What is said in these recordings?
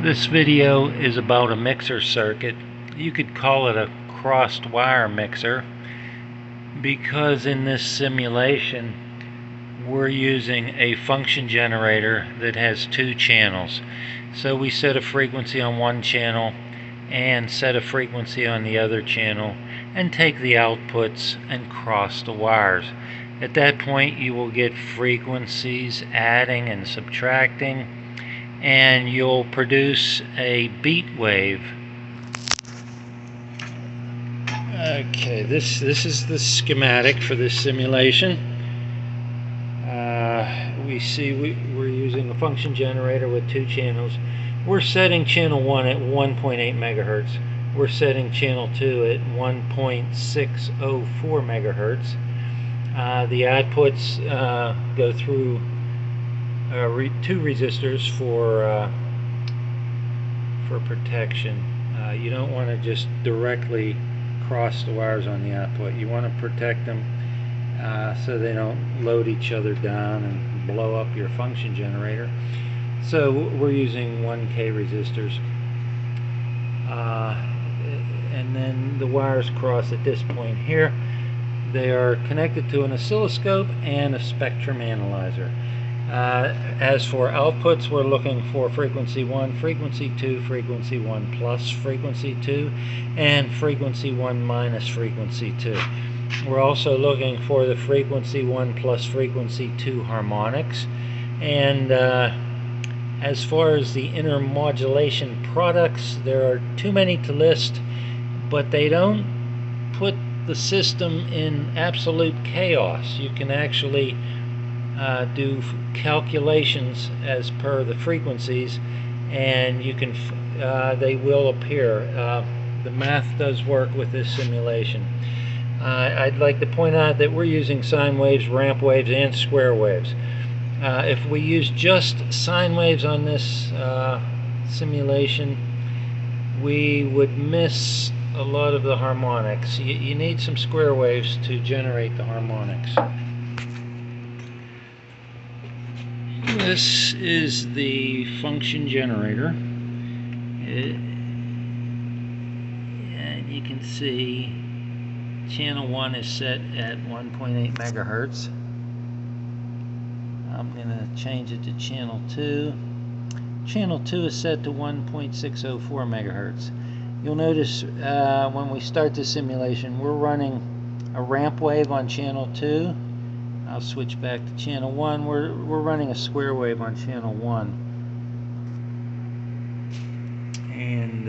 This video is about a mixer circuit. You could call it a crossed wire mixer because in this simulation we're using a function generator that has two channels. So we set a frequency on one channel and set a frequency on the other channel and take the outputs and cross the wires. At that point you will get frequencies adding and subtracting, and you'll produce a beat wave. Okay, this is the schematic for this simulation. We see we're using a function generator with two channels. We're setting channel 1 at 1.8 megahertz. We're setting channel 2 at 1.604 megahertz. The outputs go through two resistors for protection. You don't want to just directly cross the wires on the output. You want to protect them so they don't load each other down and blow up your function generator. So we're using 1K resistors, and then the wires cross at this point here. They are connected to an oscilloscope and a spectrum analyzer. As for outputs, we're looking for frequency 1, frequency 2, frequency 1 plus frequency 2, and frequency 1 minus frequency 2. We're also looking for the frequency 1 plus frequency 2 harmonics. And as far as the intermodulation products, there are too many to list, but they don't put the system in absolute chaos. You can actually do calculations as per the frequencies, and you can they will appear. The math does work with this simulation. I'd like to point out that we're using sine waves, ramp waves, and square waves. If we use just sine waves on this simulation, we would miss a lot of the harmonics. You need some square waves to generate the harmonics. This is the function generator, and you can see channel 1 is set at 1.8 megahertz. I'm going to change it to channel 2. Channel 2 is set to 1.604 megahertz. You'll notice when we start the simulation, we're running a ramp wave on channel 2. I'll switch back to channel 1. We're running a square wave on channel 1. And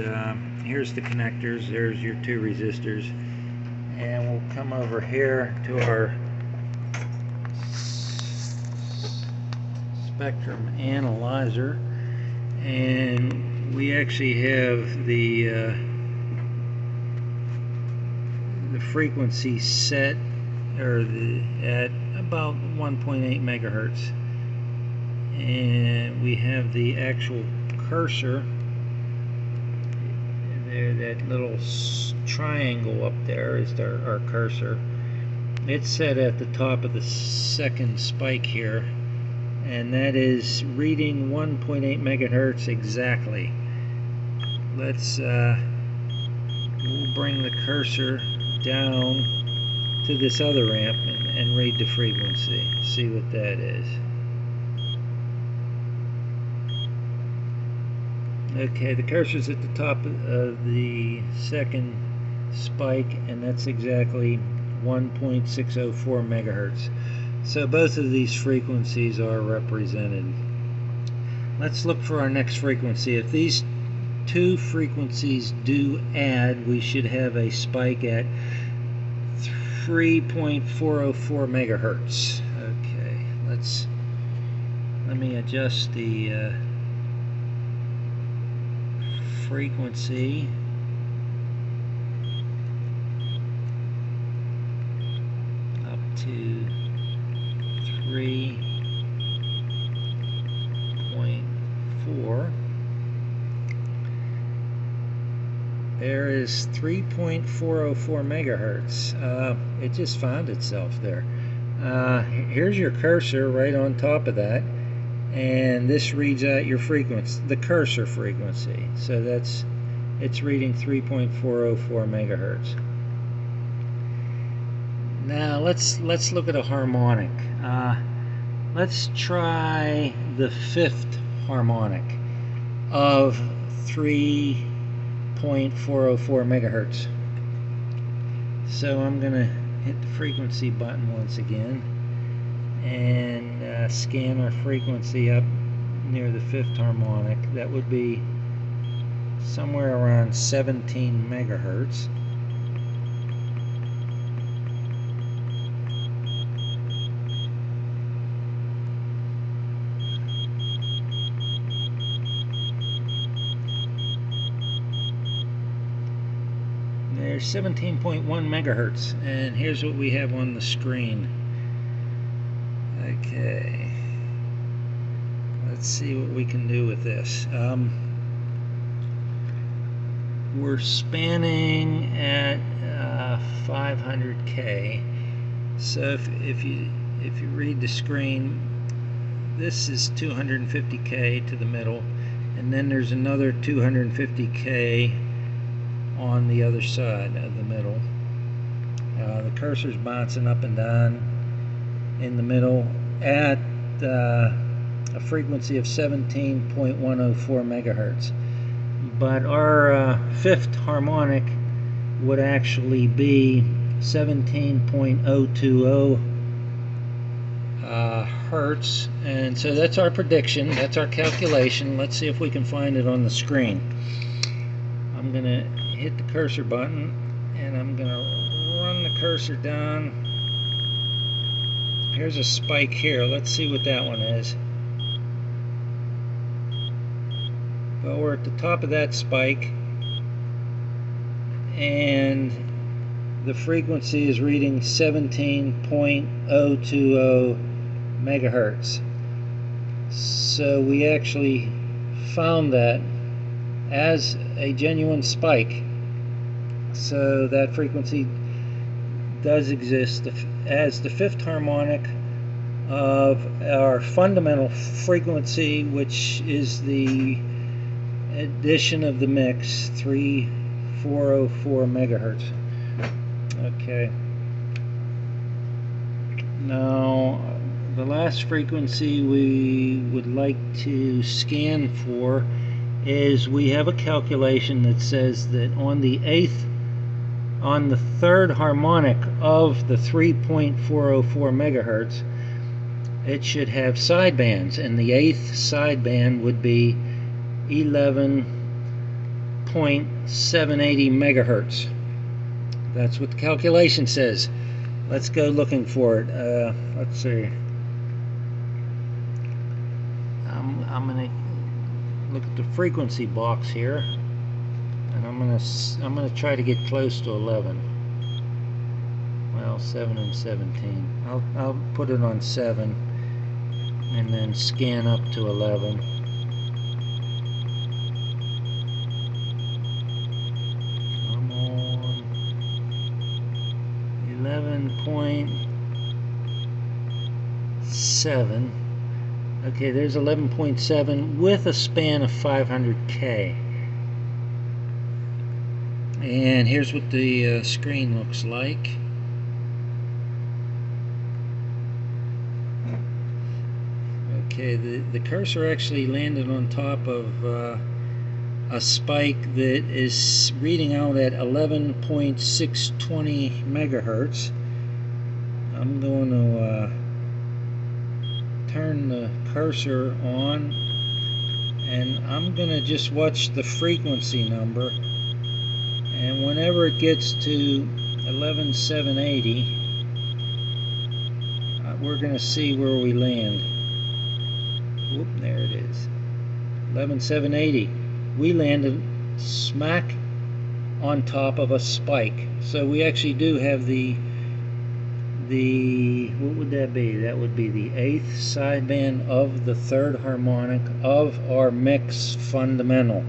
here's the connectors. There's your two resistors. And we'll come over here to our spectrum analyzer, and we actually have the frequency set at about 1.8 megahertz, and we have the actual cursor there. That little triangle up there is our cursor. It's set at the top of the second spike here, and that is reading 1.8 megahertz exactly. Let's we'll bring the cursor down to this other ramp and read the frequency. See what that is. Okay, the cursor's at the top of the second spike, and that's exactly 1.604 megahertz. So both of these frequencies are represented. Let's look for our next frequency. If these two frequencies do add, we should have a spike at 3.404 megahertz. Okay, let me adjust the frequency. Up to 3.4. There is 3.404 megahertz. It just found itself there. Here's your cursor right on top of that, and this reads out your frequency, the cursor frequency. So it's reading 3.404 megahertz. Now let's look at a harmonic. Let's try the fifth harmonic of 3.404 megahertz. So I'm going to hit the frequency button once again and scan our frequency up near the fifth harmonic. That would be somewhere around 17 megahertz. There's 17.1 megahertz, and here's what we have on the screen. Okay, let's see what we can do with this. We're spanning at 500K. So if you read the screen, this is 250K to the middle, and then there's another 250K on the other side of the middle. The cursor's bouncing up and down in the middle at a frequency of 17.104 megahertz. But our fifth harmonic would actually be 17.020 hertz, and so that's our prediction, that's our calculation. Let's see if we can find it on the screen. I'm going to hit the cursor button, and I'm going to run the cursor down. Here's a spike here. Let's see what that one is. Well, we're at the top of that spike, and the frequency is reading 17.020 megahertz. So we actually found that as a genuine spike. So that frequency does exist as the fifth harmonic of our fundamental frequency, which is the addition of the mix, 3.404 megahertz. Okay. Now, the last frequency we would like to scan for is, we have a calculation that says that on the third harmonic of the 3.404 megahertz, it should have sidebands, and the eighth sideband would be 11.780 megahertz. That's what the calculation says. Let's go looking for it. Let's see. I'm going to look at the frequency box here, and I'm gonna try to get close to 11. Well, 7 and 17. I'll put it on 7, and then scan up to 11. Come on. 11.7. Okay, there's 11.7 with a span of 500K. And here's what the screen looks like. Okay, the cursor actually landed on top of a spike that is reading out at 11.620 megahertz. I'm going to turn the cursor on, and I'm going to just watch the frequency number, and whenever it gets to 11.780, we're going to see where we land. Whoop, there it is. 11.780. We landed smack on top of a spike. So we actually do have the what would that be? That would be the eighth sideband of the third harmonic of our mix fundamental.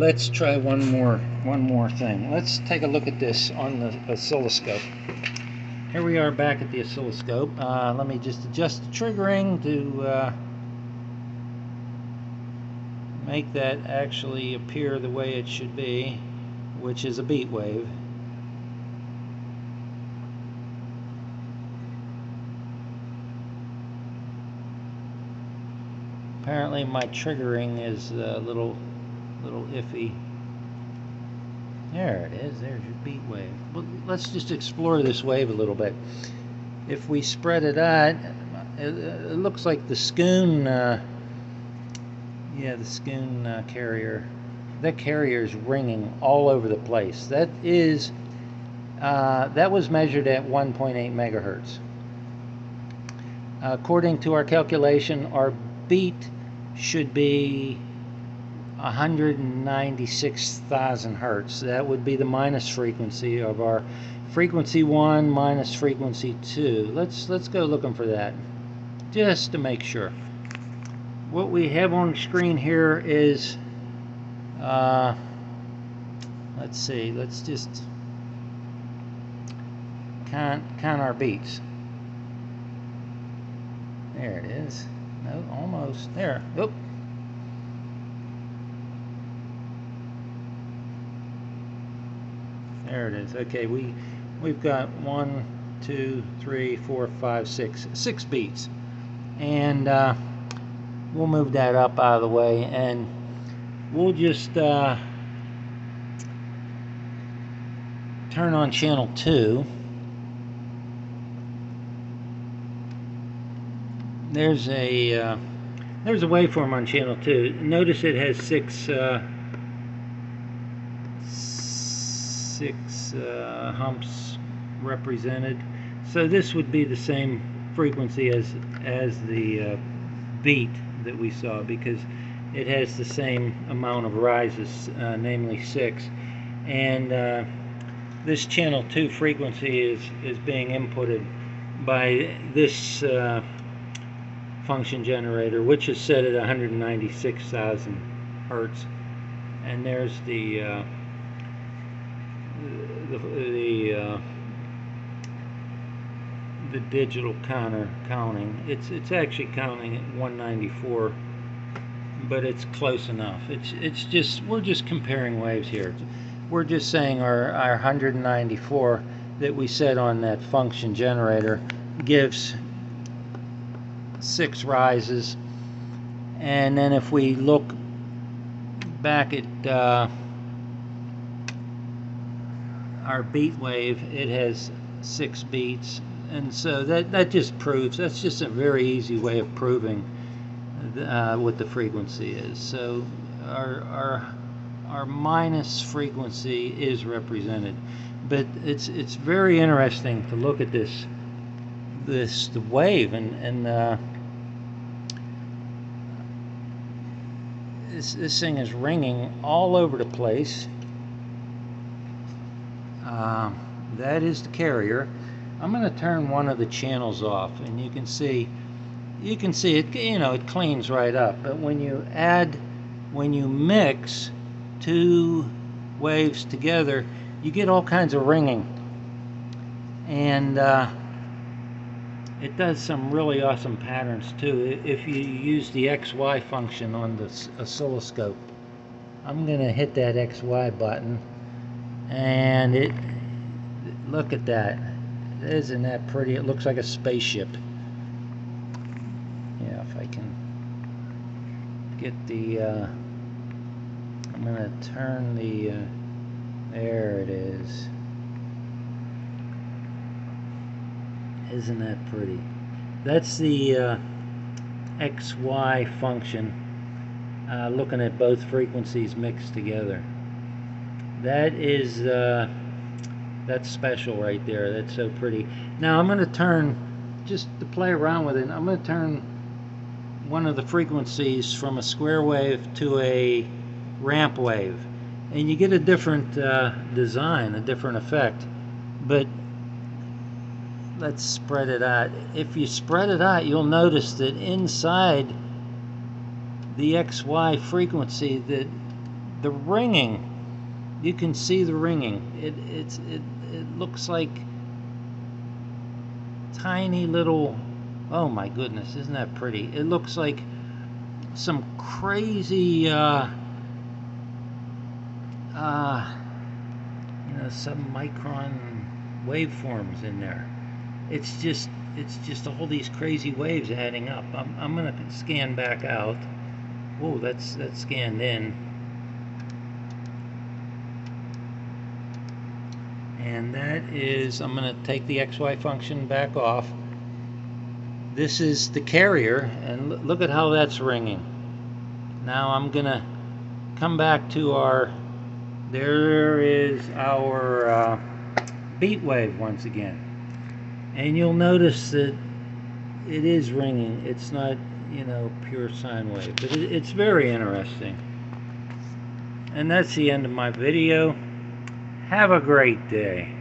let's try one more thing. Let's take a look at this on the oscilloscope. Here we are back at the oscilloscope. Let me just adjust the triggering to make that actually appear the way it should be, which is a beat wave. Apparently my triggering is a little iffy. There it is. There's your beat wave. Well, let's just explore this wave a little bit. If we spread it out, it looks like the Scoon, the Scoon carrier. That carrier is ringing all over the place. That is, that was measured at 1.8 megahertz. According to our calculation, our beat should be 196,000 hertz. That would be the minus frequency of our frequency 1 minus frequency 2. Let's go looking for that just to make sure. What we have on the screen here is let's see, let's just count our beats. There it is. No, almost there. Oop. There it is. Okay, we've got 1, 2, 3, 4, 5, 6 beats, and we'll move that up out of the way, and we'll just turn on channel 2. There's a waveform on channel 2. Notice it has six humps represented. So this would be the same frequency as the beat that we saw, because it has the same amount of rises, namely 6. And this channel 2 frequency is being inputted by this function generator, which is set at 196,000 hertz. And there's the digital counter counting. It's actually counting at 194, but it's close enough. It's just, we're just comparing waves here. We're just saying our 194 that we set on that function generator gives 6 rises, and then if we look back at our beat wave, it has 6 beats, and so that just proves, that's just a very easy way of proving what the frequency is. So our minus frequency is represented, but it's very interesting to look at the wave, and this thing is ringing all over the place. That is the carrier. I'm going to turn one of the channels off, and you can see it, it cleans right up. But when you mix 2 waves together, you get all kinds of ringing, and it does some really awesome patterns too if you use the XY function on the oscilloscope. I'm going to hit that XY button, and look at that. Isn't that pretty? It looks like a spaceship. Yeah, if I can get the I'm going to turn the there it is. Isn't that pretty? That's the XY function, looking at both frequencies mixed together. That is that's special right there. That's so pretty. Now I'm going to turn, just to play around with it, I'm going to turn one of the frequencies from a square wave to a ramp wave, and you get a different design, a different effect. But let's spread it out. If you spread it out, you'll notice that inside the XY frequency, that The ringing, you can see the ringing. It looks like tiny little, oh my goodness, isn't that pretty? It looks like some crazy some micron waveforms in there. It's just all these crazy waves adding up. I'm gonna scan back out. Whoa, that's scanned in. And that is, I'm going to take the XY function back off. This is the carrier, and look at how that's ringing. Now I'm going to come back to our, there is our beat wave once again. And you'll notice that it is ringing. It's not, pure sine wave, but it's very interesting. And that's the end of my video. Have a great day.